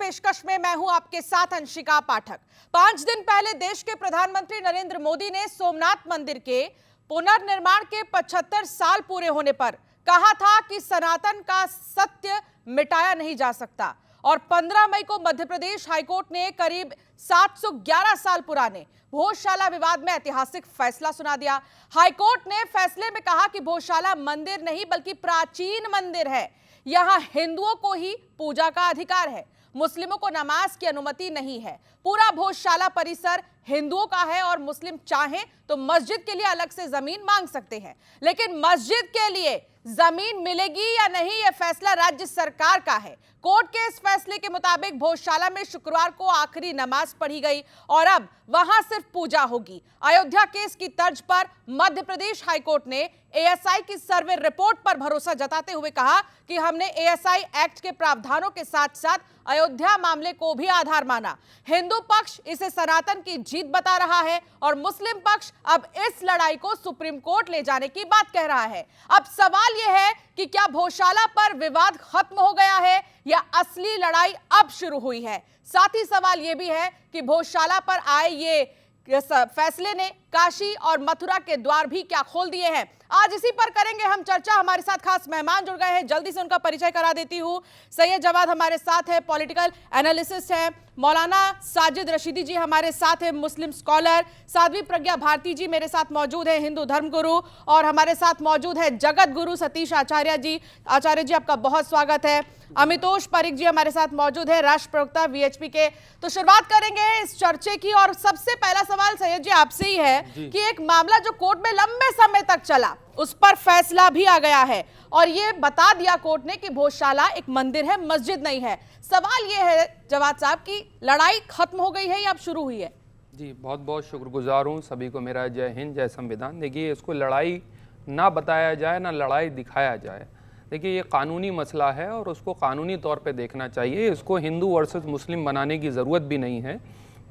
पेशकश में मैं हूं आपके साथ अंशिका पाठक। 5 दिन पहले देश के प्रधानमंत्री नरेंद्र मोदी ने सोमनाथ मंदिर के पुनर्निर्माण के 75 साल पूरे होने पर कहा था कि सनातन का सत्य मिटाया नहीं जा सकता। और 15 मई को मध्य प्रदेश हाईकोर्ट ने करीब 711 साल पुराने भोजशाला विवाद में ऐतिहासिक फैसला सुना दिया। हाईकोर्ट ने फैसले में कहा कि भोजशाला मंदिर नहीं बल्कि प्राचीन मंदिर है। यहां हिंदुओं को ही पूजा का अधिकार है, मुस्लिमों को नमाज की अनुमति नहीं है। पूरा भोजशाला परिसर हिंदुओं का है और मुस्लिम चाहें तो मस्जिद के लिए अलग से जमीन मांग सकते हैं, लेकिन मस्जिद के लिए जमीन मिलेगी या नहीं यह फैसला राज्य सरकार का है। कोर्ट के इस फैसले के मुताबिक भोजशाला में शुक्रवार को आखिरी नमाज पढ़ी गई और अब वहां सिर्फ पूजा होगी। अयोध्या केस की तर्ज पर मध्य प्रदेश हाईकोर्ट ने एएसआई की सर्वे रिपोर्ट पर भरोसा जताते हुए कहा कि हमने एएसआई एक्ट के प्रावधानों के साथ साथ अयोध्या मामले को भी आधार माना। हिंदू पक्ष इसे सनातन की जीत बता रहा है और मुस्लिम पक्ष अब इस लड़ाई को सुप्रीम कोर्ट ले जाने की बात कह रहा है। अब सवाल यह है कि क्या भोजशाला पर विवाद खत्म हो गया है या असली लड़ाई अब शुरू हुई है। साथ ही सवाल यह भी है कि भोजशाला पर आए ये फैसले ने काशी और मथुरा के द्वार भी क्या खोल दिए हैं। आज इसी पर करेंगे हम चर्चा। हमारे साथ खास मेहमान जुड़ गए हैं, जल्दी से उनका परिचय करा देती हूं। सैयद जवाद हमारे साथ है, पॉलिटिकल एनालिसिस्ट है। मौलाना साजिद रशीदी जी हमारे साथ है, मुस्लिम स्कॉलर। साध्वी प्रज्ञा भारती जी मेरे साथ मौजूद है, हिंदू धर्मगुरु। और हमारे साथ मौजूद है जगत गुरु सतीश आचार्य जी। आचार्य जी आपका बहुत स्वागत है। अमितोष परिक जी हमारे साथ मौजूद है, राष्ट्र प्रवक्ता वीएचपी के। तो शुरुआत करेंगे इस चर्चे की और सबसे पहला सवाल सैयद जी आपसे ही है कि एक मामला जो कोर्ट में लंबे समय तक चला उस पर फैसला भी आ गया है और ये बता दिया कोर्ट ने कि भोजशाला एक मंदिर है, मस्जिद नहीं है। सवाल ये है जवाद साहब की लड़ाई खत्म हो गई है या अब शुरू हुई है? जी बहुत बहुत शुक्रगुजार हूँ सभी को मेरा जय हिंद जय संविधान। देखिए इसको लड़ाई ना बताया जाए ना लड़ाई दिखाया जाए। देखिए ये कानूनी मसला है और उसको कानूनी तौर पे देखना चाहिए। इसको हिंदू वर्सेस मुस्लिम बनाने की ज़रूरत भी नहीं है,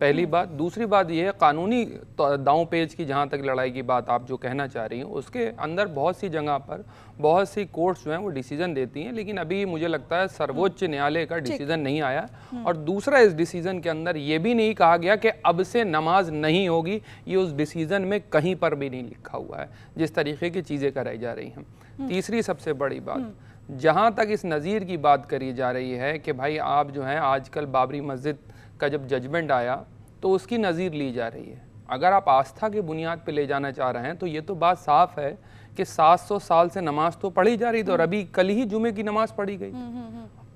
पहली बात। दूसरी बात यह है कानूनी दांव पेच की जहाँ तक लड़ाई की बात आप जो कहना चाह रही हैं उसके अंदर बहुत सी जगह पर बहुत सी कोर्ट्स जो हैं वो डिसीजन देती हैं, लेकिन अभी मुझे लगता है सर्वोच्च न्यायालय का डिसीजन नहीं आया। और दूसरा इस डिसीजन के अंदर ये भी नहीं कहा गया कि अब से नमाज नहीं होगी, ये उस डिसीजन में कहीं पर भी नहीं लिखा हुआ है जिस तरीके की चीज़ें कराई जा रही हैं। तीसरी सबसे बड़ी बात, जहाँ तक इस नज़ीर की बात करी जा रही है कि भाई आप जो हैं आजकल बाबरी मस्जिद का जब जजमेंट आया तो उसकी नज़ीर ली जा रही है। अगर आप आस्था की बुनियाद पे ले जाना चाह रहे हैं तो ये तो बात साफ है कि 700 साल से नमाज तो पढ़ी जा रही थी और अभी कल ही जुमे की नमाज पढ़ी गई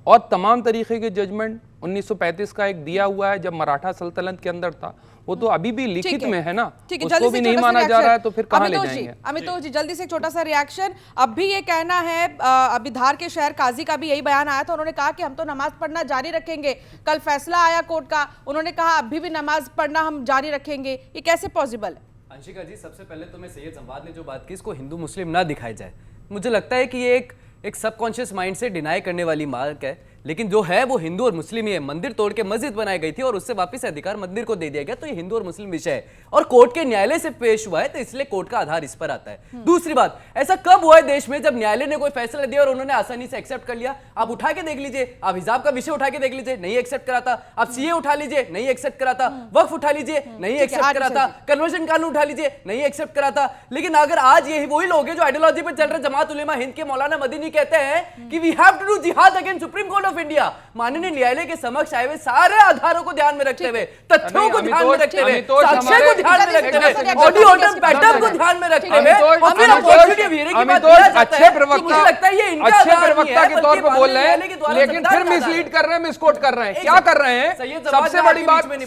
और तमाम तरीके के जजमेंट 1935 का एक दिया हुआ है जब मराठा सल्तनत के अंदर था, वो तो अभी भी लिखित में है ना, उसको भी नहीं माना जा रहा है तो फिर कहाँ ले जाएंगे? अमितोष जी जल्दी से एक छोटा सा रिएक्शन। अब भी ये कहना है, अभी धार के शहर काजी का भी यही बयान आया था, उन्होंने कहा कि हम तो नमाज पढ़ना जारी रखेंगे। कल फैसला आया कोर्ट का, उन्होंने कहा अभी भी नमाज पढ़ना हम जारी रखेंगे। ये कैसे पॉसिबल है? अंशिका जी सबसे पहले तो मैं सैयद जवाद ने जो बात की इसको हिंदू मुस्लिम ना दिखाई जाए, मुझे लगता है कि ये एक सबकॉन्शियस माइंड से डिनाई करने वाली मार्क है, लेकिन जो है वो हिंदू और मुस्लिम ही है। मंदिर तोड़ के मस्जिद बनाई गई थी और उससे वापस अधिकार मंदिर को दे दिया गया, तो ये हिंदू और मुस्लिम विषय है और कोर्ट के न्यायालय से पेश हुआ है, तो इसलिए कोर्ट का आधार इस पर आता है। दूसरी बात, ऐसा कब हुआ है देश में जब न्यायालय ने कोई फैसला दिया और उन्होंने आसानी से एक्सेप्ट कर लिया? आप उठा के देख लीजिए, आप हिजाब का विषय उठा के देख लीजिए, नहीं एक्सेप्ट करा था। आप सीए उठा लीजिए, नहीं एक्सेप्ट करा था। वक्फ उठा लीजिए, नहीं एक्सेप्ट करा था। कन्वर्जन कानून उठा लीजिए, नहीं एक्सेप्ट करा था। लेकिन अगर आज यही वही लोग हैं जो आइडियोलॉजी पर चल रहे, जमात उलेमा हिंद के मौलाना मदनी कहते हैं कि वी हैव टू डू जिहाद against supreme court of India, माननीय न्यायालय के समक्ष आए हुए सारे आधारों को ध्यान में रखते हुए, तथ्यों को ध्यान में रखते हुए, साक्ष्य को ध्यान में रखते हुए, ऑडियो ऑडियो पैटर्न को ध्यान में रखते हुए और फिर अपॉर्चुनिटी ऑफ हियरिंग की बात किया जाता है। मुझे लगता है ये इनका प्रवक्ता के तौर पर बोल रहे हैं, लेकिन फिर मिसलीड कर रहे हैं, मिसकोट कर रहे हैं। क्या कर रहे हैं? सबसे बड़ी बात नहीं,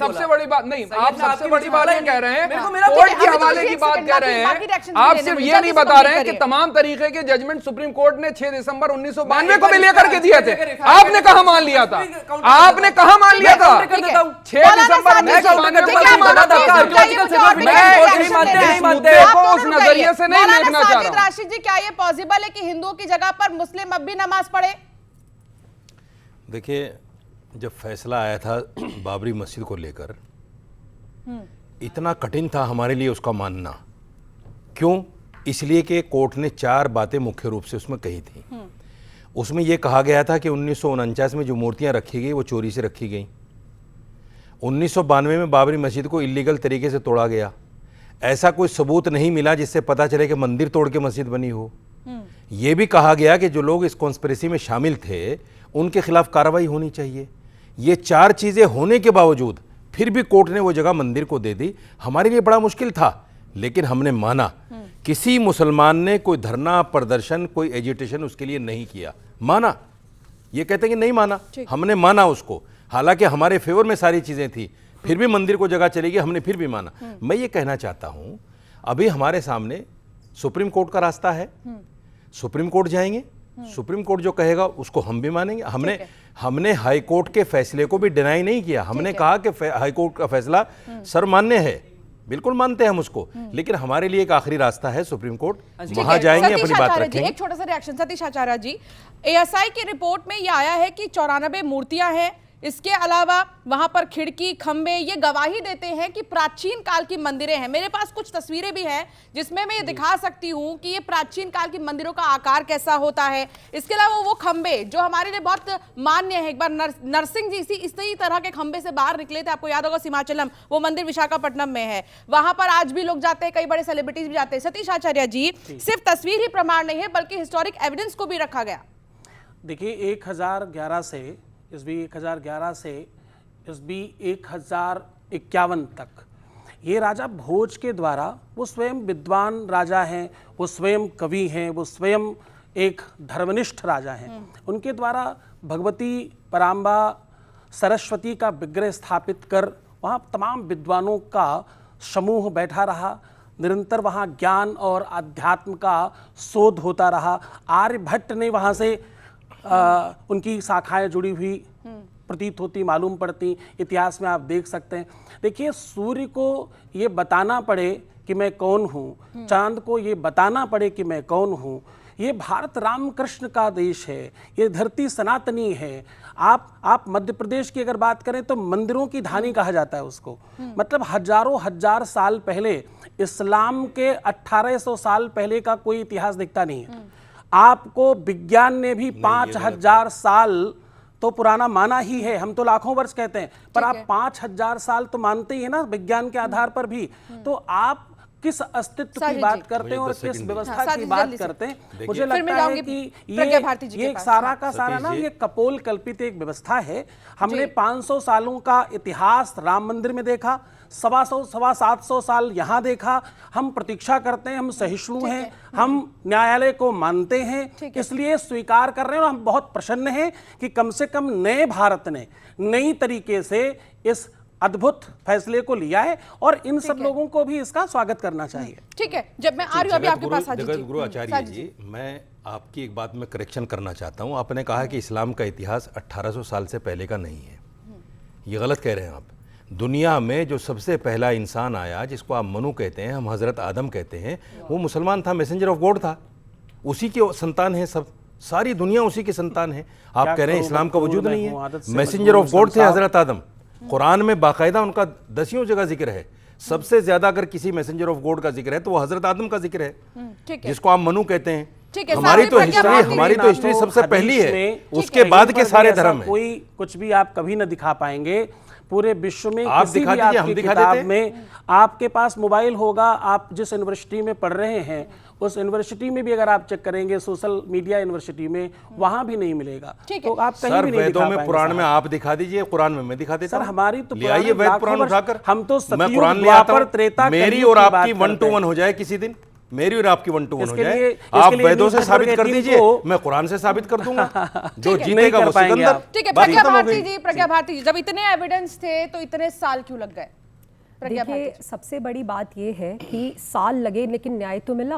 आप सबसे बड़ी बात ये कह रहे हैं, कोर्ट के हवाले की बात कह रहे हैं। आप सिर्फ ये नहीं बता रहे हैं कि तमाम तरीके के जजमेंट सुप्रीम कोर्ट ने 6 दिसंबर 1992 को भी लेकर के दिए थे। आपने कहा मान लिया था, आपने कहा मान लिया था 6 दिसंबर 1992 को उस नजरिए से नहीं देखना चाह रहा। राशिद जी क्या ये पॉसिबल है कि हिंदुओं की जगह पर मुस्लिम अब भी नमाज पढ़े? देखिए जब फैसला आया था बाबरी मस्जिद को लेकर, इतना कठिन था हमारे लिए उसका मानना। क्यों? इसलिए कि कोर्ट ने 4 बातें मुख्य रूप से उसमें कही थी उसमें यह कहा गया था कि 1949 में जो मूर्तियां रखी गई वो चोरी से रखी गई। 1992 में बाबरी मस्जिद को इलीगल तरीके से तोड़ा गया। ऐसा कोई सबूत नहीं मिला जिससे पता चले कि मंदिर तोड़ के मस्जिद बनी हो। यह भी कहा गया कि जो लोग इस कॉन्स्पिरेसी में शामिल थे उनके खिलाफ कार्रवाई होनी चाहिए। ये 4 चीजें होने के बावजूद फिर भी कोर्ट ने वो जगह मंदिर को दे दी। हमारे लिए बड़ा मुश्किल था, लेकिन हमने माना। किसी मुसलमान ने कोई धरना प्रदर्शन, कोई एजिटेशन उसके लिए नहीं किया, माना। ये कहते हैं कि नहीं माना, हमने माना उसको, हालांकि हमारे फेवर में सारी चीजें थी, फिर भी मंदिर को जगह चलेगी, हमने फिर भी माना। मैं ये कहना चाहता हूं, अभी हमारे सामने सुप्रीम कोर्ट का रास्ता है, सुप्रीम कोर्ट जाएंगे, सुप्रीम कोर्ट जो कहेगा उसको हम भी मानेंगे। हमने हाई कोर्ट के फैसले को भी डिनाई नहीं किया। हमने कहा कि हाई कोर्ट का फैसला सर्वमान्य है, बिल्कुल मानते हैं हम उसको, लेकिन हमारे लिए एक आखिरी रास्ता है सुप्रीम कोर्ट, वहां जाएंगे, अपनी बात रखेंगे। एक छोटा सा रिएक्शन सतीश आचार्य जी, एएसआई की रिपोर्ट में यह आया है कि 94 मूर्तियां हैं, इसके अलावा वहां पर खिड़की, खंबे ये गवाही देते हैं कि प्राचीन काल की मंदिरें हैं। मेरे पास कुछ तस्वीरें भी हैं जिसमें मैं ये दिखा सकती हूं कि ये प्राचीन काल की मंदिरों का आकार कैसा होता है। इसके अलावा वो खंबे जो हमारे लिए बहुत मान्य है, एक बार नरसिंह जी इसी तरह के खंबे से बाहर निकले थे, आपको याद होगा, सीमाचलम, वो मंदिर विशाखापट्टनम में है, वहां पर आज भी लोग जाते हैं, कई बड़े सेलिब्रिटीज भी जाते हैं। सतीश आचार्य जी, सिर्फ तस्वीर ही प्रमाण नहीं है बल्कि हिस्टोरिक एविडेंस को भी रखा गया। देखिए, 1011 से ईस्वी 1011 से ईस्वी 1051 तक ये राजा भोज के द्वारा, वो स्वयं विद्वान राजा हैं, वो स्वयं कवि हैं, वो स्वयं एक धर्मनिष्ठ राजा हैं, उनके द्वारा भगवती पराम्बा सरस्वती का विग्रह स्थापित कर वहाँ तमाम विद्वानों का समूह बैठा रहा। निरंतर वहाँ ज्ञान और अध्यात्म का शोध होता रहा। आर्यभट्ट ने वहाँ से उनकी शाखाएं जुड़ी हुई प्रतीत होती, मालूम पड़ती, इतिहास में आप देख सकते हैं। देखिए, सूर्य को ये बताना पड़े कि मैं कौन हूँ, चांद को ये बताना पड़े कि मैं कौन हूँ, ये भारत रामकृष्ण का देश है, ये धरती सनातनी है। आप मध्य प्रदेश की अगर बात करें तो मंदिरों की धानी कहा जाता है उसको, मतलब हजारों हजार साल पहले, इस्लाम के 1800 साल पहले का कोई इतिहास दिखता नहीं है। आपको विज्ञान ने भी 5000 साल तो पुराना माना ही है, हम तो लाखों वर्ष कहते हैं, पर आप 5000 साल तो मानते ही है ना विज्ञान के आधार पर भी। तो आप किस अस्तित्व की बात करते हैं और किस व्यवस्था की बात करते हैं? मुझे लगता है कि ये सारा का सारा ना ये कपोल कल्पित एक व्यवस्था है। हमने 500 सालों का इतिहास राम मंदिर में देखा, 700 साल यहाँ देखा। हम प्रतीक्षा करते हैं, हम सहिष्णु हैं, हम न्यायालय को मानते हैं, इसलिए स्वीकार कर रहे हैं और हम बहुत प्रसन्न हैं कि कम से कम नए भारत ने नई तरीके से इस अद्भुत फैसले को लिया है और इन सब लोगों को भी इसका स्वागत करना चाहिए। ठीक है, जब मैं आ रही हूं अभी आपके पास जगत गुरु आचार्य जी, मैं आपकी एक बात में करेक्शन करना चाहता हूं। आपने कहा कि इस्लाम का इतिहास 1800 साल से पहले का नहीं है, ये गलत कह रहे हैं आप। दुनिया में जो सबसे पहला इंसान आया, जिसको आप मनु कहते हैं, हम हजरत आदम कहते हैं, वो मुसलमान था, मैसेंजर ऑफ गॉड था, उसी के संतान है सब, सारी दुनिया उसी की संतान है। आप कह रहे हैं इस्लाम का वजूद नहीं है, मैसेंजर ऑफ गॉड थे हजरत आदम। कुरान में बाकायदा उनका 10 जगह जिक्र है। सबसे ज्यादा अगर किसी मैसेंजर ऑफ गॉड का जिक्र है तो वो हजरत आदम का जिक्र है, जिसको आप मनु कहते हैं। हमारी तो हिस्ट्री सबसे पहली है, उसके बाद के सारे धर्म है। कोई कुछ भी आप कभी न दिखा पाएंगे पूरे विश्व में। आप किसी भी आपकी किताब में, आपके पास मोबाइल होगा, आप जिस यूनिवर्सिटी में पढ़ रहे हैं उस यूनिवर्सिटी में भी अगर आप चेक करेंगे, सोशल मीडिया यूनिवर्सिटी में, वहां भी नहीं मिलेगा। तो आप कहीं भी नहीं दिखा पाएंगे। पुराण में आप दिखा दीजिए, कुरान में मैं दिखा देता हूं। सर हमारी तो आइए वेद पुराण उठाकर, हम तो मैं कुरान ले आता हूं, मेरी और आपकी 1 to 1 हो जाए किसी दिन, मेरी और आपकी 1 to 1 हो जाए। आप वेदों से साबित कर दीजिए, मैं कुरान से साबित कर दूंगा, जो जीतेगा वो सिकंदर। ठीक है, प्रज्ञा भारती जी, जब इतने एविडेंस थे तो इतने साल क्यों लग गए? देखिए, सबसे बड़ी बात यह है कि साल लगे लेकिन न्याय तो मिला।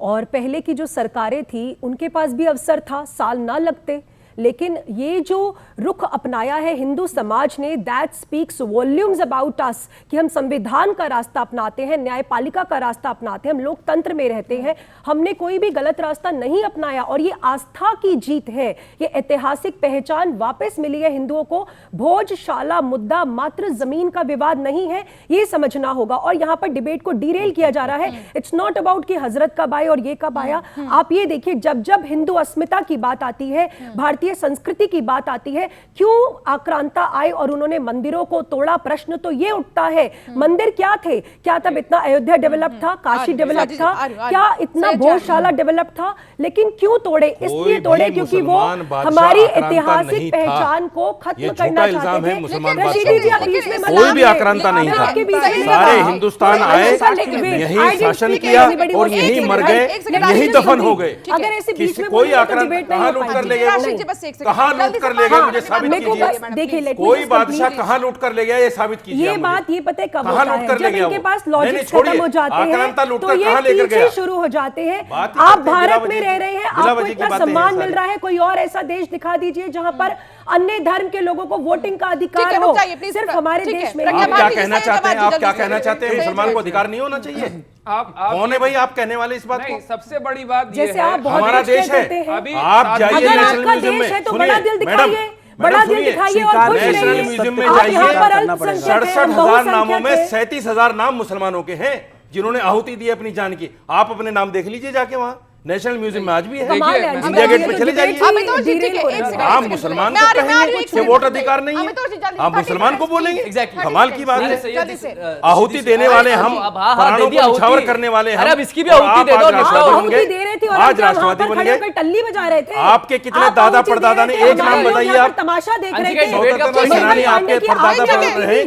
और पहले की जो सरकारें थी उनके पास भी अवसर था, साल ना लगते, लेकिन ये जो रुख अपनाया है हिंदू समाज ने, that speaks volumes about us, कि हम संविधान का रास्ता अपनाते हैं, न्यायपालिका का रास्ता अपनाते हैं, हम लोकतंत्र में रहते हैं, हमने कोई भी गलत रास्ता नहीं अपनाया। और ये आस्था की जीत है, ये ऐतिहासिक पहचान वापस मिली है हिंदुओं को। भोजशाला मुद्दा मात्र जमीन का विवाद नहीं है, ये समझना होगा। और यहाँ पर डिबेट को डीरेल किया जा रहा है। इट्स नॉट अबाउट कि हजरत कब आए और ये कब आया। आप ये देखिए, जब जब हिंदू अस्मिता की बात आती है, भारतीय संस्कृति की बात आती है, क्यों आक्रांता आए और उन्होंने मंदिरों को तोड़ा? प्रश्न तो ये उठता है, मंदिर क्या थे? क्या तब इतना अयोध्या डेवलप था, काशी डेवलप था, क्या इतना भोजशाला डेवलप था? लेकिन क्यों तोड़े? इसलिए तोड़े क्योंकि वो हमारी ऐतिहासिक पहचान को खत्म करना चाहते थे। रशीदी जी, आप बीच में मत कोई भी आइए। आक्रांता नहीं था। आपके बीच में सारे मत हिंदुस्तान आइए। आए, यही शासन किया और यही मर गए, यही दफन हो गए। अगर ऐसे बीच में कोई बोलेंगे तो आक्रांता डिबेट नहीं कहाँ हो लूट कर पाएगी। ले गए? राशिद जी, बस एक सेकंड, कहाँ जल्दी लूट कर से ले गए? हाँ, मुझे साबित मेरे को कीजिए। बस देखिए, let me कोई just बादशाह complete। कहाँ लूट कर ले गया, ये साबित कीजिए। ये आप बात मुझे। ये पता है कब कहाँ होता लूट है? कर ले जब गया इनके वो? पास नहीं, लॉजिक नहीं, छोड़िए। खत्म हो जाते आक्रांता हैं लूट तो कर ये कहाँ लेकर पीछे गया? शुरू हो जाते हैं। बात ही आप करते हैं, भारत बिला में वजह रह की- रहे हैं, बिला आपको वजह की इतना बातें हैं सम्मान सारी। मिल रहा है, कोई और ऐसा देश दिखा दीजिए जहां पर अन्य धर्म के लोगों को वोटिंग का अधिकार हो। सिर्फ हमारे देश में आप प्रज्ञा क्या भारती जी, कहना सही चाहते हैं? जवाब आप क्या दीजिए, कहना चाहते हैं? सही मुसलमान को जवाब अधिकार नहीं होना चाहिए? आप कौन है भाई आप कहने वाले इस बात नहीं, को? सबसे बड़ी बात ये जैसे है, आप बहुत हमारा कुछ देश कह है। देते हैं। अभी आप जाइए अगर नेशनल आपका म्यूजियम देश है में, तो सुनिए बड़ा दिल मैडम, दिखाइए, बड़ा दिल दिखाइए और खुश नेशनल रहिए। म्यूजियम में आप जाइए, यहाँ पर अल्पसंख्यक हैं, 67,000 नामों में बहुसंख्यक हैं। 37,000 नाम मुसलमानों के हैं जिन्होंने आहुति दी अपनी जान की। आप अपने नाम देख लीजिए जाके, वहाँ नेशनल म्यूजियम में आज भी है। कमाल है, देखिए, इंडिया गेट पे ये चले तो जाइए। debate ही अमितोष जी, ठीक है, derail एक हो सेकंड, रहा है। आप एक मुसलमान सेकंड। को मैं आ रही कहेंगे हूँ, कि वोट अधिकार नहीं अमितोष जी, है, जल्दी, आप मुसलमान को बोलेंगे? Exactly. कमाल की बात अरे है। सैयद जल्दी इस, से। आहुति देने वाले हम, अब हाँ, प्राणों दे दी को आहुति। न्यौछावर करने वाले हम। अरे अब इसकी भी और आहुति आप दे दो, आज निपटाओ। राष्ट्रवादी बन आहुति गए। दे रहे थे और आज आप वहाँ राष्ट्रवादी पर बन खड़े गए। होकर टल्ली बजा रहे थे। आपके कितने आप दादा आहुति दे परदादा रहे ने, थे, एक नाम हमारे लोग बताइए यहाँ आप। पर तमाशा देख रहे अंशिका, थे। डिबेट का स्वतंत्रता point सेनानी है। आपके परदादा रहे,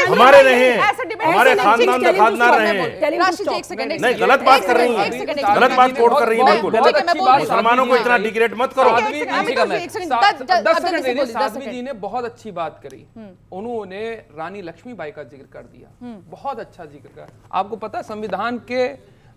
हमारे रहे हैं, हमारे खानदान का खानदान रहे हैं। राशिद जी, एक सेकंड, एक नहीं, सेकंड, गलत बात एक कर रही सेकंड, हैं, एक सेकंड, एक गलत सेकंड। बात कोट कर रही हैं बिल्कुल। ठीक है, मैं बोल रही हूँ। मुसलमानों को इतना डिग्रेड मत करो। साध्वी जी, अमितोष जी, एक सेकंड, सा- 10 अब सेकंड जल्दी से दीजिए। बोलिए, 10 साध्वी जी सेकंड। ने बहुत अच्छी बात करी, उन्होंने रानी लक्ष्मीबाई का जिक्र कर दिया, बहुत अच्छा जिक्र कर। आपको पता है संविधान के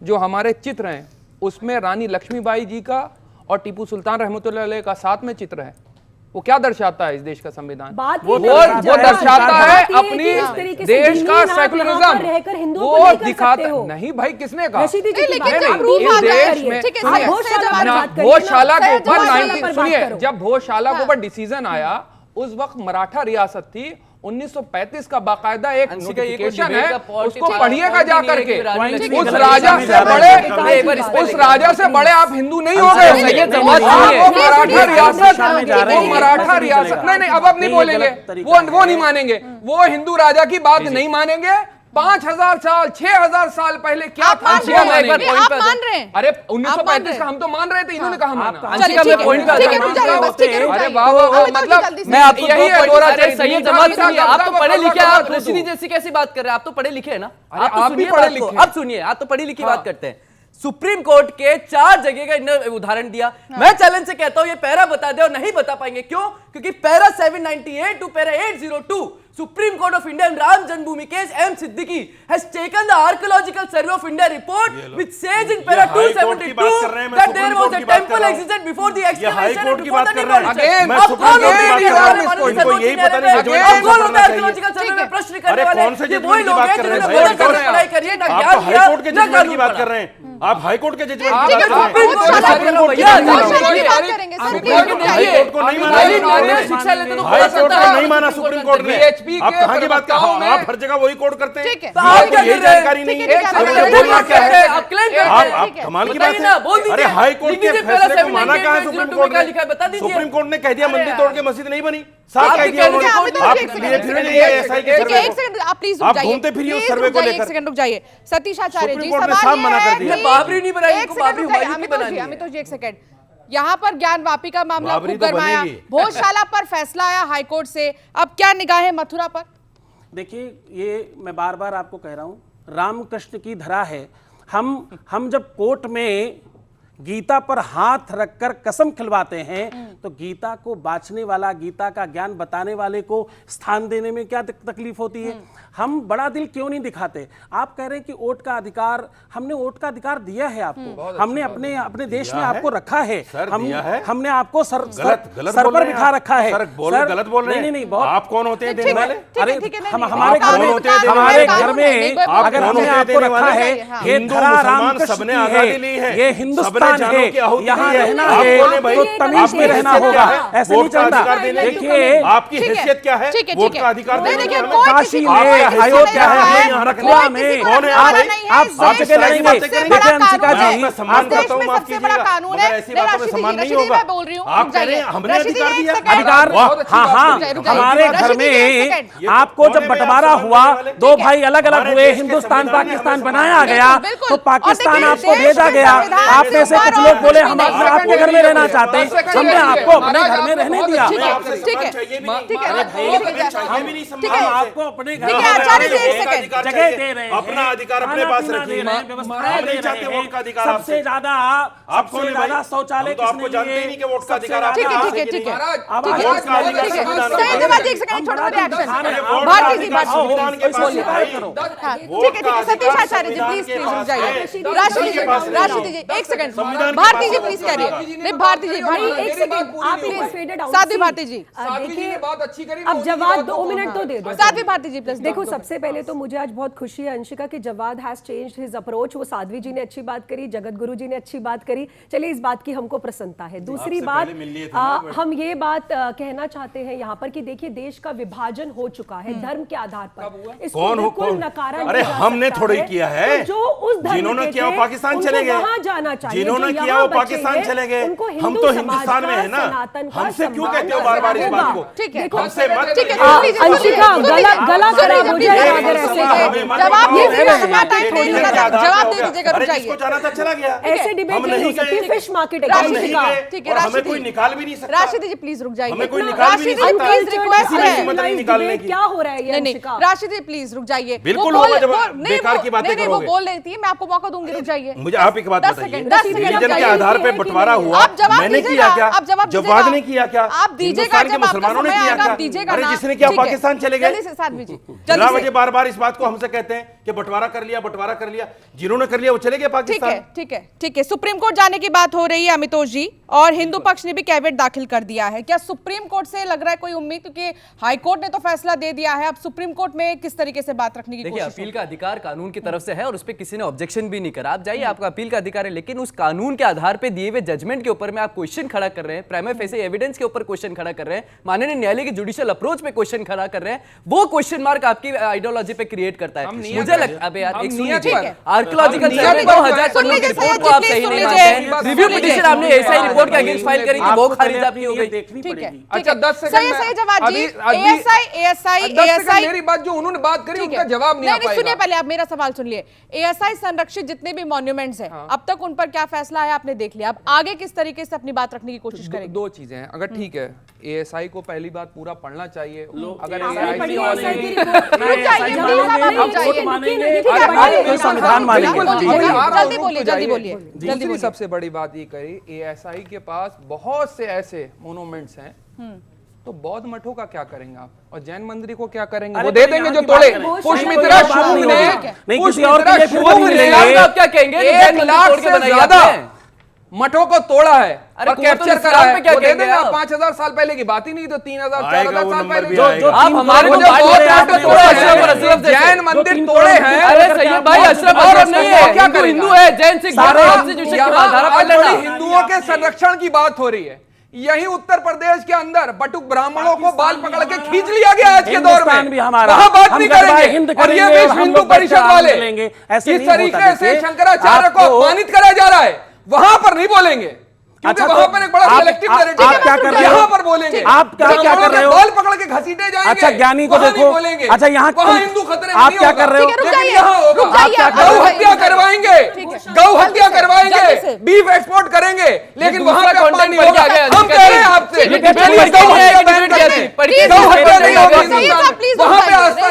जो हमारे चित्र हैं उसमें रानी लक्ष्मीबाई जी का और टीपू सुल्तान रहमतुल्लाह अलैह का साथ में चित्र है। वो क्या दर्शाता है इस देश का संविधान? बात वो ये दर्शाता है, दर्शाता है बात ये है अपनी कि इस तरीके से देश दीनी का नाम यहाँ पर सेकुलरिज्म, रहकर हिंदुओं को वो नहीं कर दिखाता सकते हो। नहीं भाई, किसने कहा? रशीदी जी की लेकिन बात आप करिए, प्रूफ इस बात देश करिए, में ठीक है, आप सही भोजशाला जवाब पर ना, बात करिए, भोजशाला के सही ऊपर जवाब 19 पर बात सुनिए, करो। जब भोजशाला के ऊपर डिसीजन आया उस वक्त मराठा रियासत थी, 1935 का बाकायदा एक अंशिका, ये कोई नोटिफिकेशन debate है, का point उसको नहीं है, पढ़िएगा point जा नहीं है करके। कि रानी लक्ष्मीबाई उस जी राजा की से बात बड़े, एक बार इस पे उस लेके राजा आओ। से बड़े आप हिंदू नहीं हो अंशिका, गए। सैयद वो जमात वो सुनिए। मराठा रियासत, में जा रहे वो हैं, मराठा ऐसे नहीं रियासत, चलेगा। नहीं नहीं अब नहीं नहीं, ये बोलेंगे, गलत तरीका वो है। नहीं मानेंगे, वो हिंदू राजा की बात नहीं मानेंगे। 5000 साल 6000 साल पहले क्या आप था मान वो रहे हैं, मानेंगे। नहीं, आप मान रहे हैं। अरे आप मान 1935 रहे का हम तो मान रहे थे, इन्होंने कहा माना। अंशिका, चलिए, मैं ठीक है, point पे ठीक है, आता रुक हूँ। जाइए, बस ठीक है, रुक अरे जाइए। वाह वाह वाह, अमितोष जी, मतलब जल्दी से। मैं आपको यही है दो दोहरा point- अरे सैयद जमात सुनिए, आप तो पढ़े लिखे हैं, आप रशीदी जैसी कैसी बात कर रहे हैं? आप तो पढ़े लिखे हैं ना? अरे आप तो आप भी सुनिए पढ़े बात को। लिखे हैं। अब सुनिए, आप तो पढ़ी लिखी बात करते हैं। सुप्रीम कोर्ट के 4 जगह का इन्होंने उदाहरण दिया। मैं चैलेंज से कहता हूं ये पैरा बता दे, और नहीं बता पाएंगे। क्यों? क्योंकि para 798 to para 802 Supreme Court of India in Ram Janmabhoomi case M. Siddiqui has taken the Archaeological Survey of India report which says in para ये हाई कोर्ट की बात कर रहे हैं, 272 मैं that there supreme was court a की बात कर temple रहा हूं। existed before the ये हाई excavation कोर्ट and की before बात the कर रहे हैं। Again, मैं अब सुप्रीम कौन कोर्ट की लोग बात हैं कर रहा जो हूं। हमारे इनको यही पता नहीं अब जजमेंट कौन कौन लोग हैं सा आर्कियोलॉजिकल सर्वे ठीक में है। प्रश्न अरे करने वाले? कौन से ये जजमेंट वही की लोग बात हैं कर रहे हैं? जिन्होंने सही बदल कर रहे हैं पढ़ाई करी है, ना आप ज्ञान हाई किया, कोर्ट के ना जजमेंट की कानून बात पढ़ा। कर रहे हैं। आप हाई कोर्ट के जजमेंट ठीक की है, बात कर रहे सुप्रीम कोर्ट हैं। की बात कर रहे हो भैया। सुप्रीम कोर्ट सुनिए। की बात करेंगे, आप सुप्रीम कोर्ट कोर्ट में हाई जाइए। कोर्ट को नहीं अभी माना नारी सुप्रीम नारी कोर्ट ने। शिक्षा लेते तो हाई बोला कोर्ट सकता को है। नहीं माना सुप्रीम कोर्ट ने। VHP आप के कहाँ की बात कर प्रवक्ताओं में- आप हर जगह वही कोर्ट करते हैं। ठीक है। तो आप क्या आपको यही कर रहे हैं? जानकारी नहीं ठीक है, है। ठीक है, अब ठीक है, मुझे बोलना क्या है? आप क्लेम कर रहे आप हैं। ठीक है। कमाल की बताइए बात ना, बोल है। दीजिए। अरे हाई कोर्ट लिख के दीजिए, फैसले को 798 माना कहाँ है सुप्रीम कोर्ट क्या लिखा है, बता ने? दीजिए। सुप्रीम कोर्ट ने कह दिया अरे मंदिर यार। तोड़ के मस्जिद नहीं बनी। साफ आप कह भी दिया कह रहे उन्होंने। हैं, अमितोष आप जी, एक सेकंड, लिए एक फिर सेकंड, नहीं है एसआई के एक सर्वे एक को। सेकंड, आप प्लीज आप रुक जाइए। घूमते फिरिए उस प्लीज सर्वे रुक को जाइए, लेकर। एक सेकंड रुक जाइए। सतीश आचार्य सुप्रीम जी, कोर्ट ने सवाल साफ ये मना कर है दिया। कि- बाबरी नहीं बनाई, एक इनको सेकंड बाबरी रुक जाइए, हुमायूं की अमितोष बनानी जी, है। अमितोष जी, एक सेकंड। यहाँ पर ज्ञान वापी का मामला बाबरी खूब तो गरमाया, बनेगी। भोजशाला पर फैसला आया हाईकोर्ट से, अब क्या निगाहें मथुरा पर? देखिए, ये मैं बार बार आपको कह रहा हूँ, रामकृष्ण की धरा है। हम जब कोर्ट में गीता पर हाथ रखकर कसम खिलवाते हैं, तो गीता को बांचने वाला, गीता का ज्ञान बताने वाले को स्थान देने में क्या तकलीफ होती है? हम बड़ा दिल क्यों नहीं दिखाते? आप कह रहे हैं कि वोट का अधिकार, हमने वोट का अधिकार दिया है आपको, हमने अपने देश में आपको रखा है, हमने आपको सर पर बिठा रखा है। गलत बोल रहे हैं। नहीं, आप कौन होते हैं देने वाले? अरे हमारे घर में अगर हमने आपको रखा है, ये धरा रामकृष्ण सबने आजादी ली है, ये हिंदुस्तान है, यहाँ रहना है तो तमीज में रहना होगा, ऐसे नहीं चलता। देखिए आपकी हैसियत क्या है? वोट का अधिकार देने की? काशी में, अयोध्या है, हरकुआ में, आप सब जगह लड़ेंगे। देखिए अंशिका जी, सम्मान करता हूँ, माफ कीजिएगा, मगर ऐसी बातों में सम्मान नहीं होगा। आप कह रहे हैं हमने अधिकार दिया? अधिकार, हाँ, हमारे घर में आपको जब बंटवारा हुआ, दो भाई अलग अलग हुए, हिंदुस्तान पाकिस्तान बनाया गया, तो पाकिस्तान आपको भेजा गया। आप में से कुछ लोग बोले हम आपके घर में रहना चाहते हैं, हमने आपको अपने घर में रहने दिया। आपको अपने घर जगह दे रहे हैं, अपना अधिकार अपने पास रखिए। सबसे ज्यादा शौचालय तो आपको जानते ही नहीं कि वोट का अधिकार ठीक है, आपके ठीक है, ठीक है। अब वोट का अधिकार संविधान में सही बात, एक सेकंड, छोटा रिएक्शन। भारती जी, संविधान के पास है भाई। ठीक है, सतीश आचार्य जी प्लीज रुक जाइए। राशिद जी एक सेकंड, भारती जी प्लीज कह रही है। नहीं भारती जी, एक सेकंड, आप प्लीज साध्वी भारती जी, देखिए अब जवाब 2 मिनट तो दे दो। साध्वी भारती जी प्लीज। देखो, सबसे पहले तो मुझे आज बहुत खुशी है अंशिका कि Jawad has changed his approach. वो साध्वी जी ने अच्छी बात करी, जगत गुरु जी ने अच्छी बात करी, चलिए इस बात की हमको प्रसन्नता है। दूसरी बात, हम ये बात कहना चाहते हैं यहाँ पर कि देखिए देश का विभाजन हो चुका है धर्म के आधार पर, इसको बिल्कुल नकारा नहीं जा सकता है। हमने थोड़ी किया है, तो जो उस धर्म जिन्होंने के किया वो थे, पाकिस्तान चले गए, वहां जाना चाहिए, जिन्होंने जो किया यहाँ वो बचे पाकिस्तान हैं, चले गए। उनको हम हिंदू तो समाज हिंदुस्तान में का, है ना, सनातन का हमसे क्यों सम्मान कहते हो बार-बार इस बात को? ठीक है, हमसे मत ठीक है, अंशिका गला खराब हो जाएगा अगर ऐसे जवाब दीजिएगा, जवाब दे दीजिएगा, रुक अरे जाइए। जिसको जाना था चला गया। ऐसे डिबेट हम नहीं हो नहीं सकती। गए, फिश मार्केट हम नहीं अंशिका, गए, ठीक है, और हमें राशिद कोई जी। निकाल भी नहीं सकता। राशिद जी प्लीज रुक जाइए। हमें कोई निकाल भी नहीं राशिद जी सकता। प्लीज रिक्वेस्ट किसी की है। हिम्मत नहीं निकालने की। क्या हो रहा है ये नहीं, अंशिका? राशिद जी प्लीज रुक जाइए। बिल्कुल वो होगा जब वो- नहीं, बेकार वो- की बातें नहीं, वो करोगे। बोल रही थी, मैं आपको मौका दूंगी, रुक जाइए। मुझे आप एक बात 10 बताइए, सेकंड, 10 सेकंड रिलीजन रुक के जाइए। आधार पे बंटवारा हुआ, आप जवाब मैंने दीजिएगा, किया क्या? आप जवाब जवाब दीजिएगा। ने किया क्या? आप दीजिएगा, हिंदुस्तान के जब आपका मुसलमानों ने समय किया आएगा, क्या? आप दीजिएगा अरे ना। जिसने किया ठीक है। पाकिस्तान चले गए। जल्दी से साध्वी जी, जनाब जल्दी मुझे से। बार-बार इस बात को हमसे कहते हैं कि बंटवारा कर लिया, बंटवारा कर लिया। जिन्होंने कर लिया वो चले गए ठीक पाकिस्तान। है, ठीक है, ठीक है। सुप्रीम कोर्ट जाने की बात हो रही है अमितोष जी, और हिंदू पक्ष ने भी कैविएट दाखिल कर दिया है। क्या सुप्रीम कोर्ट से लग रहा है कोई उम्मीद, क्योंकि हाई कोर्ट ने तो फैसला दे दिया है, अब सुप्रीम कोर्ट में किस तरीके से बात रखने की देखिए, कोशिश अपील का अधिकार कानून की तरफ से है और उस पर किसी ने ऑब्जेक्शन भी नहीं करा। आप जाइए, आपका अपील का अधिकार है, लेकिन उस कानून के आधार पे दिए हुए जजमेंट के ऊपर में आप क्वेश्चन खड़ा कर रहे हैं, प्राइमा फेसी एविडेंस के ऊपर क्वेश्चन खड़ा कर रहे हैं, माननीय न्यायालय की जुडिशियल अप्रोच पे क्वेश्चन खड़ा कर रहे हैं, वो क्वेश्चन मार्क आपकी आइडियोलॉजी पे क्रिएट करता है। मुझे लगता है यार, एक सुनिए, आर्कियोलॉजिकल सर्वे 2014 की रिपोर्ट को आप सही नहीं मानते, रिव्यू पिटीशन आपने एसआई रिपोर्ट के अगेंस्ट फाइल करी थी, वो खारिज आपकी हो गई। ठीक है, अच्छा 10 सेकंड सही जवाब जी। मेरी बात जो उन्होंने बात करी उनका जवाब नहीं आ पाएगा। सुनिए, पहले आप मेरा सवाल सुन लिए। एएसआई संरक्षित जितने भी मॉन्यूमेंट्स हैं, अब तक उन पर क्या फैसला है आपने देख लिया, अब आगे किस तरीके से अपनी बात रखने की कोशिश करेंगे? दो चीजें हैं, अगर ठीक है एएसआई को पहली बात पूरा पढ़ना चाहिए। अगर जल्दी बोलिए। दूसरी सबसे बड़ी बात ये कही, एएसआई के पास बहुत से ऐसे मोनूमेंट्स हैं, तो बौद्ध मठों का क्या करेंगे आप, और जैन मंदिर को क्या करेंगे? वो दे देंगे जो तोड़े। पुष्मित्रा शुभ ने, पुष्मित्रा शुभ ने आप क्या कहेंगे? 1 लाख से ज्यादा मठों को तोड़ा है अरे और कैप्चर करा है। क्या दे देंगे? 5000 साल पहले की बात ही नहीं, तो 3000 4000 साल पहले जो आप हमारे को जैन मंदिर तोड़े हैं। अरे सैयद भाई, अशरफ और नहीं है, क्या हिंदू है, जैन सिख हिंदुओं के संरक्षण की बात हो रही है। यही उत्तर प्रदेश के अंदर बटुक ब्राह्मणों को बाल पकड़ के खींच लिया गया आज के दौर में, वहां बात नहीं करेंगे। और ये विश्व हिंदू परिषद वाले इस तरीके से शंकराचार्य को अपमानित करा जा रहा है, वहां पर नहीं बोलेंगे, क्योंकि वहां पर एक बड़ा सिलेक्टिव नैरेटिव है। आप क्या कर रहे हो? यहाँ पर बोलेंगे, आप क्या कर रहे हो? बाल पकड़ के घसीटे जाएंगे। अच्छा, ज्ञानी को वहाँ देखो। नहीं बोलेंगे। अच्छा, यहाँ वहाँ हिंदू खतरे में आप नहीं क्या होगा। कर रहे हो? लेकिन यहाँ होगा, गौ हत्या करवाएंगे, गौ हत्या करवाएंगे, बीफ एक्सपोर्ट करेंगे, लेकिन वहां पे अपमान नहीं होगा। हम कह रहे हैं आपसे, गौ हत्या नहीं होगी, वहां पे आस्था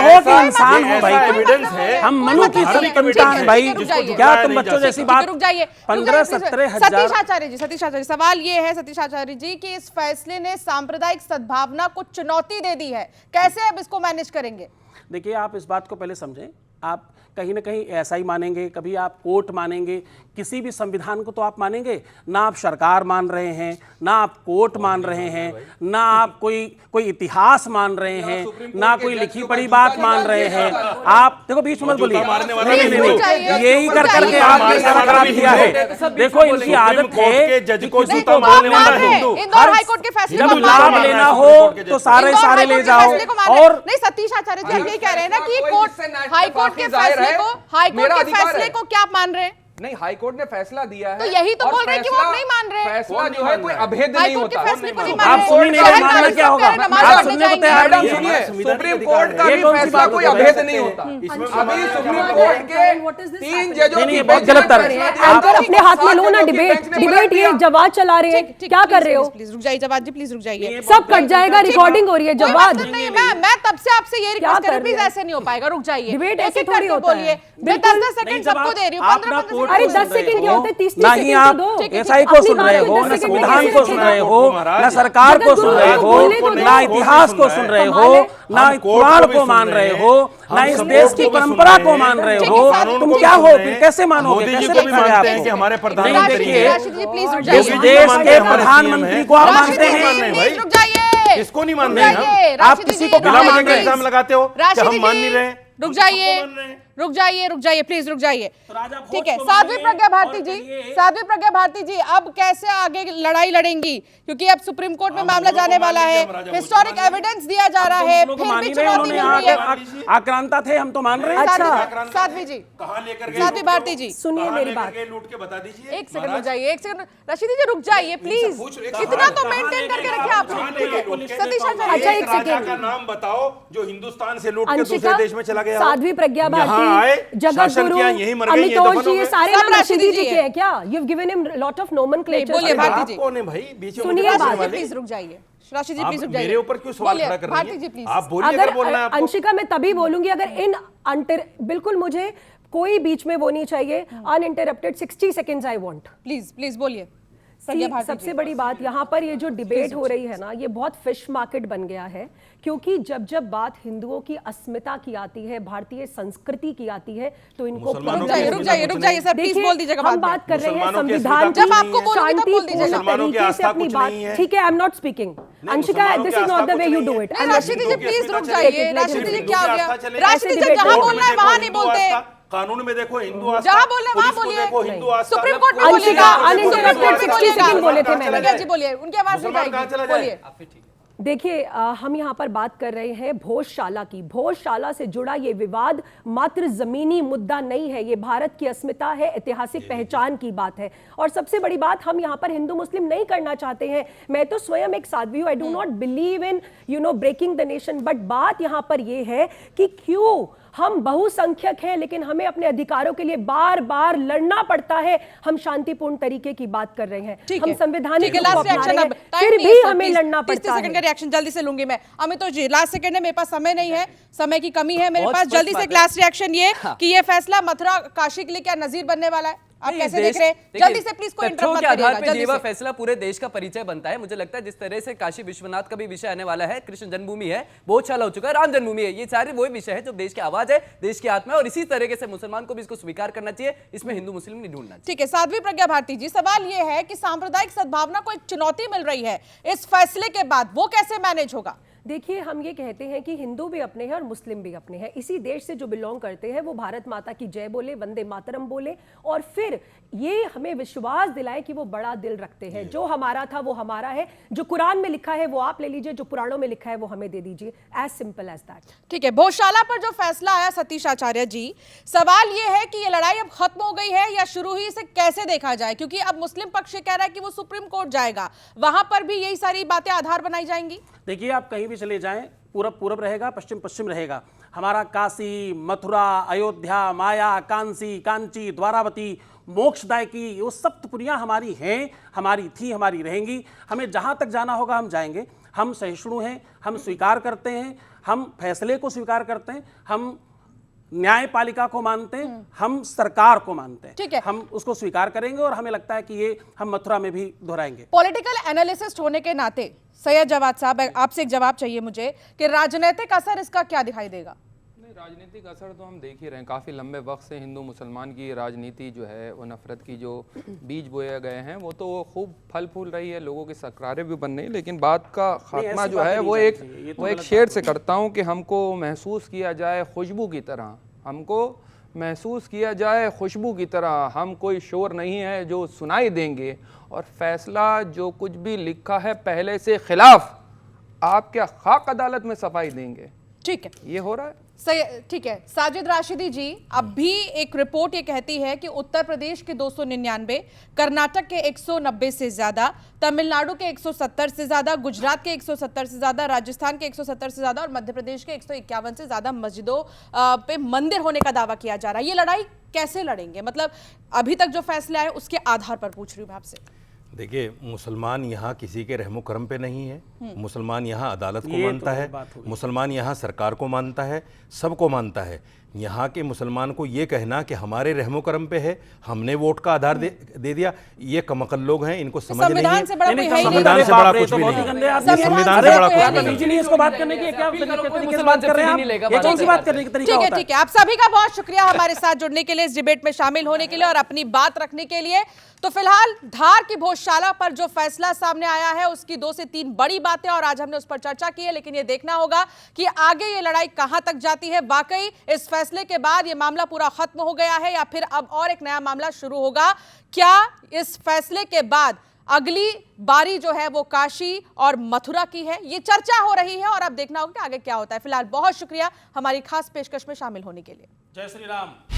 हो कि इंसान हो भाई, एविडेंस है। हम मनु की संतान भाई, क्या तुम बच्चों जैसी बात? रुक जाइए 15-17 सतीश हजार। आचार्य जी, सतीश आचार्य, सवाल ये है सतीश आचार्य जी कि इस फैसले ने सांप्रदायिक सद्भावना को चुनौती दे दी है, कैसे अब इसको मैनेज करेंगे? देखिए, आप इस बात को पहले समझें। आप कहीं ना कहीं ऐसा ही मानेंगे, कभी आप कोर्ट मानेंगे, किसी भी संविधान को तो आप मानेंगे ना। आप सरकार मान रहे हैं, ना आप कोर्ट मान रहे हैं, ना आप कोई इतिहास मान रहे हैं, ना कोई लिखी पढ़ी बात मान रहे हैं। आप देखो, बीच में मत बोलिए। नहीं, यही कर करके आपने सारा खराब किया है। देखो, इनकी आदत है जज को किसी जूता को मारने मारना वाला है। हिंदू। इंदौर हाईकोर्ट के फैसले जब को लाभ मानना है। लेना हो तो सारे इंदौर सारे हाईकोर्ट ले के जाओ। फैसले को मानना है। और नहीं, सतीश आचार्य जी, आप यही कह रहे हैं ना कि कोई कोर्ट जिससे नाइट हाईकोर्ट के तफाकी जाहिर फैसले है, को, हाईकोर्ट मेरा के अधिकार फैसले है। को क्या मान रहे हैं? नहीं, हाईकोर्ट ने फैसला दिया है तो यही तो और बोल रहे हैं कि वो फैसला- आप नहीं मान रहे। फैसला जो है कोई अभेद नहीं हाईकोर्ट के होता। फैसले को नहीं मान आप रहे। सुन ही नहीं रहे, मानना क्या होगा? आप सुनने को तैयार मैडम नहीं है। सुनिए, संविधान सुप्रीम के कोर्ट का अधिकार भी है। ये फैसला कौन सी कोई बात अभेद है? नहीं होता। इसमें अभी सुप्रीम What कोर्ट is के this 3 happening? जजों नहीं, की ये बहुत बेंच गलत ने कर रहे हैं। फैसला एंकर दिया। अपने हाथ में लो ना, 7 जजों की डिबेट बेंच ने डिबेट पलट ये दिया। जवाब चला रहे हैं, क्या कर रहे हो? प्लीज रुक जाइए जवाब जी, प्लीज रुक जाइए। सब कट जाएगा, रिकॉर्डिंग हो रही है, कोई जवाब मतलब नहीं, मैं तब से आपसे ये रिक्वेस्ट कर रही हूँ, कर प्लीज रहे हैं? ऐसे नहीं हो पाएगा, रुक जाइए। डिबेट ऐसे एक-एक थोड़ी करके होता है। बोलिए। मैं बिल्कुल। 10 सेकंड नहीं, जब सबको आप- दे रही हूँ, आप 15 ना 15 कोर्ट अरे को 10 सुन रहे सेकंड क्या हो, होते हैं, 30 ना सेकंड ही तो आप दो। एसआई को अपनी सुन बात रहे में हो, 10 ना सेकंड संविधान कैसे को सुन रखेगा? रहे हो, महाराज, ना सरकार को जगत सुन गुरु रहे को हो, बोलने तो ना दो। इतिहास को सुन रहे हो, ना हम कोर्ट कुरान भी को सुन मान रहे रहे हैं, हो, ना हम इस सब देश कोर्ट की को भी सुन परंपरा रहे को हैं, मान रहे ठीक हो, है, कानून तुम को भी क्या सुन हो रहे फिर? हैं। कैसे मानोगे? मोदी जी कैसे को भी देखेंगे मानते हैं आपको? कि हमारे नहीं प्रधानमंत्री देखिए, हैं। राशिद जी प्लीज रुक इस जाइए। देश मानते के हैं, हमारे प्रधानमंत्री CM को आप राशिद मानते जी, हैं? नहीं प्लीज भाई। रुक जाइए। इसको नहीं मान रुक रहे हैं हम। जाइए, आप राशिद किसी जी, को रुक बिना मान वजह जाइए, का इल्जाम लगाते हो कि राशिद हम जी, मान नहीं रहे हैं। रुक जाइए, मान रहे हैं। रुक जाइए, रुक जाइए, राजा भोज ठीक है। को साध्वी मानिए प्रज्ञा भारती और जी, कहिए- साध्वी प्रज्ञा भारती जी, अब कैसे आगे लड़ाई लड़ेंगी, क्योंकि अब सुप्रीम कोर्ट में मामला दोनों को जाने मान वाला लीजिए, है, हम राजा भोज को हिस्टोरिक मान लीजिए। एविडेंस दिया जा रहा है, हम लोग फिर मान भी ही रहे, चुनौती उन्होंने मिल रही है। आक्रांता थे, हम तो मान रहे हैं। अच्छा। साध्वी जी, कहाँ लेकर गए? साध्वी भारती जी, सुनिए कहाँ मेरी लेकर बात। गए? लूट के बता दीजिए। एक सेकंड रुक जाइए, एक सेकंड रशीदी जी रुक जाइए प्लीज, इतना तो मेंटेन करके रखिए आप। ठीक है, सतीश आचार्य अच्छा, जी, एक राजा सेकंड। का नाम बताओ जो हिंदुस्तान से लूट के दूसरे अंशिका, देश में चला गया हो। साध्वी प्रज्ञा यहाँ आए, भारती, जगत शासन गुरु, किया, यहीं मर गए, ये अमितोष दफन जी, हो ये गए। सारे सब नाम राशिदी रशीदी जी जी के हैं। हैं क्या? You given him lot of nomenclature. बोलिए, अरे भारती आप जी। कौन है भाई? बीच में सुनिए मुझे बात। बोलने राशिद जी वाले? प्लीज रुक जाइए, राशिद जी आप प्लीज रुक जाइए। मेरे ऊपर क्यों सवाल बोलिए, खड़ा कर रही भारती हैं? जी प्लीज। आप बोलिए अगर बोलना है अगर आपको। अंशिका, मैं तभी बोलूंगी अगर बिल्कुल मुझे कोई बीच में वो नहीं चाहिए, uninterrupted 60 seconds I want. Please please बोलिए। सबसे बड़ी बात यहाँ पर ये जो डिबेट हो रही है ना, ये बहुत फिश मार्केट बन गया है, क्योंकि जब बात हिंदुओं की अस्मिता की आती है, भारतीय संस्कृति की आती है, तो इनको मुसलमानों रुक जाइए, रुक जाइए, रुक जाइए सर, प्लीज देखिए, बोल दीजिएगा हम बाद में। बात कर रहे हैं मुसलमानों की संविधान अस्मिता जब आपको बोलूंगी तब बोल दीजिएगा। मुसलमानों की तरीके से आस्था अपनी कुछ बात, नहीं है। ठीक है, I am not speaking. Anshika, मुसलमानों दिस की इज नॉट द आस्था वे कुछ यू नहीं डू है। इट। नहीं राशिदी जी प्लीज रुक जाइए, राशिदी जी क्या हो गया? चलेगी। राशिदी जी ऐसे जहां debate बोलना है वहां नहीं बोलते, कानून में देखो हिंदू आस्था, जहां बोलना है वहां पुलिस को बोलिए। देखो हिंदू आस्था। सुप्रीम कोर्ट में अंशिका, बोलिएगा, uninterrupted सुप्रीम कोर्ट में 60 बोलिएगा। सेकंड बोले थे मैंने। प्रज्ञा जी बोलिए, उनकी आवाज नहीं मुसलमान कहाँ चला जाएगी, जाए? बोलिए। देखिए, हम यहाँ पर बात कर रहे हैं भोजशाला की। भोजशाला से जुड़ा ये विवाद मात्र जमीनी मुद्दा नहीं है, ये भारत की अस्मिता है, ऐतिहासिक पहचान की बात है। और सबसे बड़ी बात, हम यहाँ पर हिंदू मुस्लिम नहीं करना चाहते हैं। मैं तो स्वयं एक साध्वी हूँ, I do not believe in breaking the nation, but बात यहाँ पर ये है कि क्यों हम बहुसंख्यक हैं लेकिन हमें अपने अधिकारों के लिए बार बार लड़ना पड़ता है। हम शांतिपूर्ण तरीके की बात कर रहे हैं, हम संवैधानिक ठीक है, लास्ट रिएक्शन अब फिर भी हमें लड़ना 30 पड़ता सेकंड का है। रिएक्शन जल्दी से लूंगी मैं। अमितोष जी, लास्ट सेकंड है, मेरे पास समय नहीं है, समय की कमी है मेरे बहुत पास। स्पष्ट जल्दी से एक बात है। लास्ट रिएक्शन ये कि ये फैसला मथुरा काशी के लिए क्या नजीर बनने वाला है, आप नहीं, कैसे देश- देख रहे हैं? देखिए, जल्दी से प्लीज कोई तथ्यों इंटरप्ट के मत आधार करिएगा, पे जल्दी ये वह से। फैसला पूरे देश का परिचय बनता है। मुझे लगता है जिस तरह से काशी विश्वनाथ का भी विषय आने वाला है, कृष्ण जन्मभूमि है, बोधशाला हो चुका है, राम जन्मभूमि है, ये सारे वही विषय है जो देश की आवाज है, देश की आत्मा है, और इसी तरीके से मुसलमान को भी इसको स्वीकार करना चाहिए। इसमें हिंदू मुस्लिम नहीं ढूंढना चाहिए। ठीक है, साध्वी प्रज्ञा भारती जी, सवाल ये है कि सांप्रदायिक सद्भावना को एक चुनौती मिल रही है इस फैसले के बाद, वो कैसे मैनेज होगा? देखिए, हम ये कहते हैं कि हिंदू भी अपने हैं और मुस्लिम भी अपने हैं। इसी देश से जो बिलोंग करते हैं वो भारत माता की जय बोले, वंदे मातरम बोले, और फिर ये हमें विश्वास दिलाए कि वो बड़ा दिल रखते हैं। जो हमारा था वो हमारा है, जो कुरान में लिखा है वो आप ले लीजिए, जो पुराणों में लिखा है वो हमें दे दीजिए। As simple as that. ठीक है, भोजशाला पर जो फैसला आया सतीश आचार्य जी, सवाल ये है कि ये लड़ाई अब खत्म हो गई है या शुरू ही से कैसे देखा जाए? क्योंकि अब मुस्लिम पक्ष ये कह रहा है कि वो सुप्रीम कोर्ट जाएगा, वहां पर भी यही सारी बातें आधार बनाई जाएंगी। देखिए, आप कहीं भी चले जाएं, पूरब रहेगा, पश्चिम रहेगा। हमारा काशी, मथुरा, अयोध्या, माया, कांसी, कांची, द्वारावती, मोक्षदायकी, वो सप्तपुरियां हमारी हैं, हमारी थी, हमारी रहेंगी। हमें जहां तक जाना होगा हम जाएंगे। हम सहिष्णु हैं, हम स्वीकार करते हैं, हम फैसले को स्वीकार करते हैं, हम न्यायपालिका को मानते हैं, हम सरकार को मानते हैं। ठीक है। हम उसको स्वीकार करेंगे और हमें लगता है कि ये हम मथुरा में भी दोहराएंगे। पॉलिटिकल एनालिसिस्ट होने के नाते सैयद जवाद साहब, आपसे एक जवाब चाहिए मुझे कि राजनीतिक असर इसका क्या दिखाई देगा? नहीं, राजनीतिक असर तो हम देख ही रहे हैं। काफ़ी लंबे वक्त से हिंदू मुसलमान की राजनीति जो है, वो नफरत की जो बीज बोए गए हैं, वो तो खूब फल फूल रही है, लोगों की सरकारें भी बन रही हैं। लेकिन बात का खात्मा ऐसी जो बातें है नहीं वो चलनी एक चाहिए, ये तो वो एक गलत शेर से करता हूँ कि हमको महसूस किया जाए खुशबू की तरह, हमको महसूस किया जाए खुशबू की तरह। हम कोई शोर नहीं है जो सुनाई देंगे, और फैसला जो कुछ भी लिखा है पहले से खिलाफ, आप क्या खाक अदालत में सफाई देंगे? ठीक है, ये हो रहा है। सही, ठीक है। साजिद राशिदी जी, अब भी एक रिपोर्ट ये कहती है कि उत्तर प्रदेश के 299, कर्नाटक के 190 से ज्यादा, तमिलनाडु के 170 से ज्यादा, गुजरात के 170 से ज्यादा, राजस्थान के 170 से ज्यादा और मध्य प्रदेश के 151 से ज्यादा मस्जिदों पे मंदिर होने का दावा किया जा रहा है। ये लड़ाई कैसे लड़ेंगे? मतलब अभी तक जो फैसले आए उसके आधार पर पूछ रही हूँ मैं आपसे। देखिए, मुसलमान यहाँ किसी के रहमो करम पे नहीं है। मुसलमान यहाँ अदालत को ये मानता तो है, बात हो गई। मुसलमान यहाँ सरकार को मानता है, सबको मानता है। यहाँ के मुसलमान को ये कहना कि हमारे रहमो करम पे है, हमने वोट का आधार दे दिया, ये कमअक्ल लोग हैं, इनको समझ नहीं संविधान से बड़ा है। कोई है ही नहीं। संविधान से बड़ा कुछ भी बहुत ही नहीं गंदे है। आदमी ये हैं। संविधान से अरे बड़ा कोई कुछ है भी नहीं। नहीं लीजिए है। नहीं, इसको बात करने की क्या तरीके से बात कर रहे हैं आप? ये कौन सी बात करने की तरीका ठीक है, होता है? ठीक है। आप सभी का बहुत शुक्रिया हमारे साथ जुड़ने के लिए, इस डिबेट में शामिल होने के लिए और अपनी बात रखने के लिए। तो फिलहाल धार की भोजशाला पर जो फैसला सामने आया है उसकी 2 से 3 बड़ी बातें और आज हमने उस पर चर्चा की है, लेकिन ये देखना होगा कि आगे ये लड़ाई कहां तक जाती है। वाकई इस फैसले के बाद ये मामला पूरा खत्म हो गया है या फिर अब और एक नया मामला शुरू होगा? क्या इस फैसले के बाद अगली बारी जो है वो काशी और मथुरा की है? ये चर्चा हो रही है और अब देखना होगा कि आगे क्या होता है। फिलहाल बहुत शुक्रिया हमारी खास पेशकश में शामिल होने के लिए। जय श्री राम।